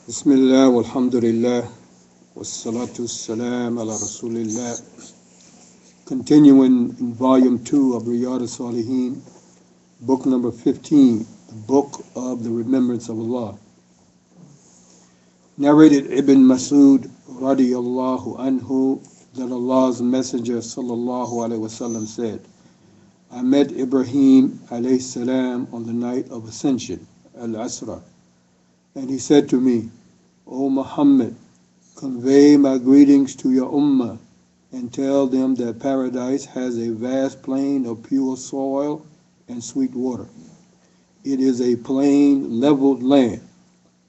Bismillah walhamdulillah wassalatu wassalam ala rasulillah. Continuing in volume 2 of Riyad as-Saliheen, book number 15, the book of the remembrance of Allah. Narrated Ibn Masud radiyallahu anhu that Allah's Messenger sallallahu alaihi wasallam said, I met Ibrahim alayhi salam on the night of ascension, al-Asra, and he said to me, O Muhammad, convey my greetings to your ummah and tell them that paradise has a vast plain of pure soil and sweet water. It is a plain, leveled land.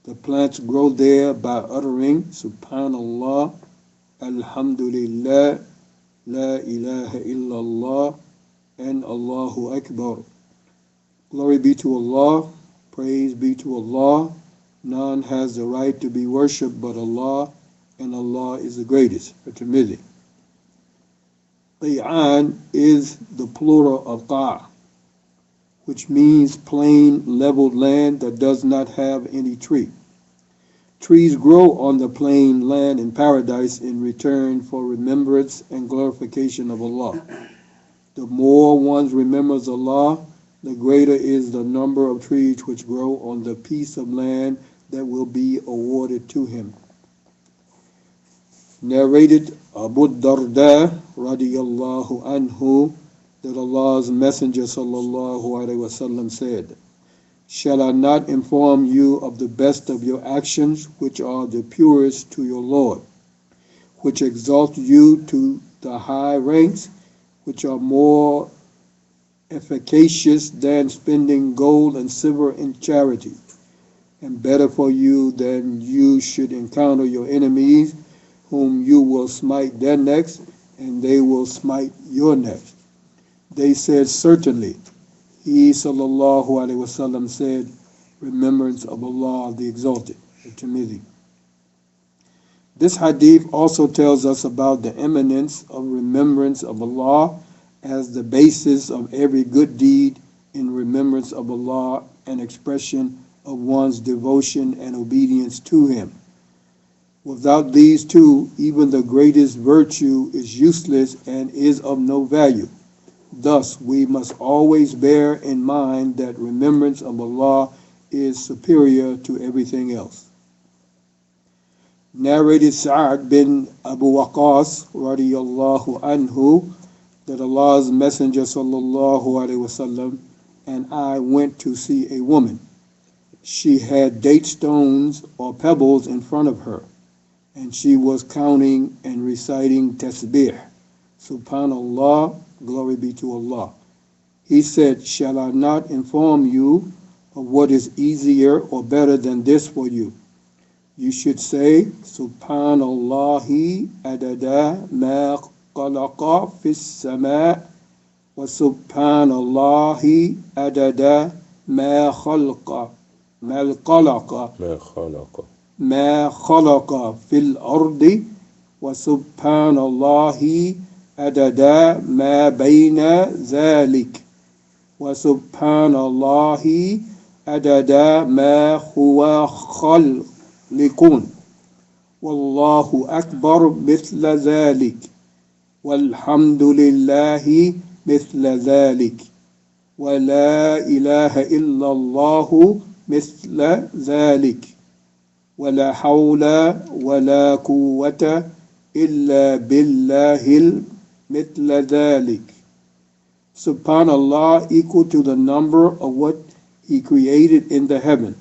The plants grow there by uttering Subhanallah, Alhamdulillah, La ilaha illallah, and Allahu Akbar. Glory be to Allah, praise be to Allah. None has the right to be worshipped but Allah, and Allah is the greatest. At-Tirmidhi. Qi'an is the plural of qa', which means plain, leveled land that does not have any tree. Trees grow on the plain land in paradise in return for remembrance and glorification of Allah. The more one remembers Allah, the greater is the number of trees which grow on the piece of land that will be awarded to him. Narrated Abu Darda radiyallahu anhu that Allah's Messenger sallallahu alaihi wasallam said, Shall I not inform you of the best of your actions, which are the purest to your Lord, which exalt you to the high ranks, which are more efficacious than spending gold and silver in charity, and better for you than you should encounter your enemies, whom you will smite their necks, and they will smite your necks. They said, Certainly. He sallallahu alaihi wasallam said, Remembrance of Allah the Exalted. At-Tirmidhi. This hadith also tells us about the eminence of remembrance of Allah as the basis of every good deed in remembrance of Allah and expression of one's devotion and obedience to Him. Without these two, even the greatest virtue is useless and is of no value. Thus, we must always bear in mind that remembrance of Allah is superior to everything else. Narrated Sa'ad bin Abu Waqqas radiyallahu anhu that Allah's Messenger sallallahu alaihi wasallam and I went to see a woman. She had date stones or pebbles in front of her, and she was counting and reciting tasbih, Subhanallah, glory be to Allah. He said, Shall I not inform you of what is easier or better than this for you? You should say, Subhanallahi adada ma khalaqa fis sama' wa Subhanallahi adada ma khalaqa ما خلق في الأرض وسبحان الله عدد ما بين ذلك وسبحان الله عدد ما هو خلق والله أكبر مثل ذلك والحمد لله مثل ذلك ولا إله إلا الله مثل ذلك ولا حول ولا قوة إلا بالله مثل ذلك. Subhanallah equal to the number of what He created in the heaven,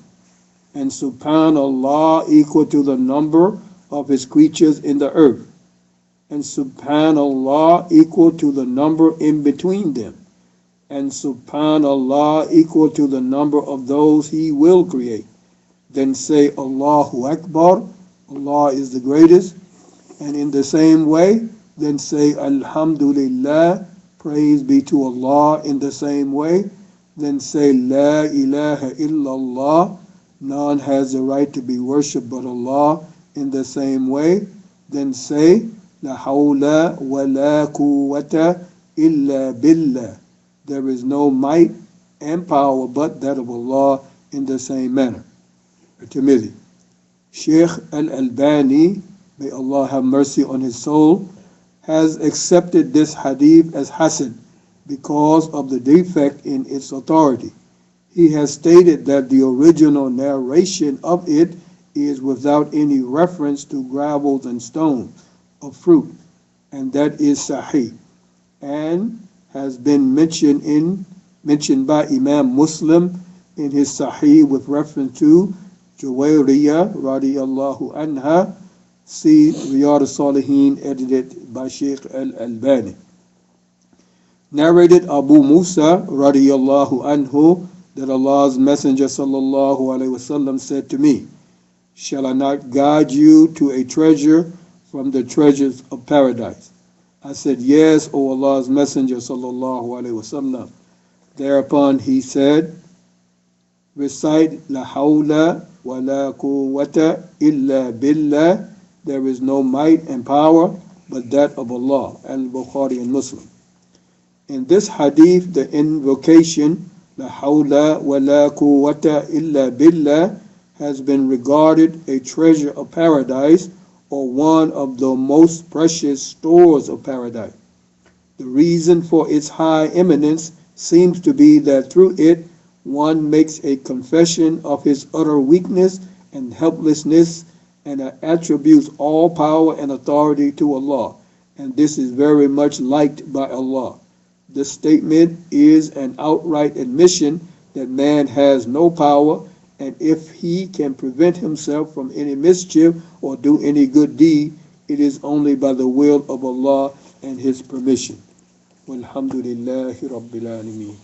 and Subhanallah equal to the number of His creatures in the earth, and Subhanallah equal to the number in between them, and Subhanallah equal to the number of those He will create. Then say Allahu Akbar, Allah is the greatest, and in the same way, then say Alhamdulillah, praise be to Allah in the same way, then say La ilaha illallah, none has the right to be worshipped but Allah in the same way, then say La hawla wa la quwwata illa billah, there is no might and power but that of Allah in the same manner. Tirmidhi. Sheikh al-Albani, may Allah have mercy on his soul, has accepted this hadith as Hasan because of the defect in its authority. He has stated that the original narration of it is without any reference to gravels and stones of fruit, and that is Sahih, and has been mentioned by Imam Muslim in his Sahih with reference to Juwayriyah radiyallahu anha. See Riyad as-Saliheen, edited by Sheikh al-Albani. Narrated Abu Musa radiyallahu anhu that Allah's Messenger sallallahu alaihi wasallam said to me, "Shall I not guide you to a treasure from the treasures of paradise?" I said, "Yes, O Allah's Messenger sallallahu alaihi wasallam." Thereupon he said, "Recite La hawla wa la quwwata illa billah." There is no might and power but that of Allah. Al-Bukhari and Muslim. In this hadith, the invocation La hawla wa la quwwata illa billah has been regarded a treasure of paradise, or one of the most precious stores of paradise. The reason for its high eminence seems to be that through it one makes a confession of his utter weakness and helplessness, and attributes all power and authority to Allah, and this is very much liked by Allah. This statement is an outright admission that man has no power, and if he can prevent himself from any mischief or do any good deed, it is only by the will of Allah and His permission. Walhamdulillahi Rabbil Alameen.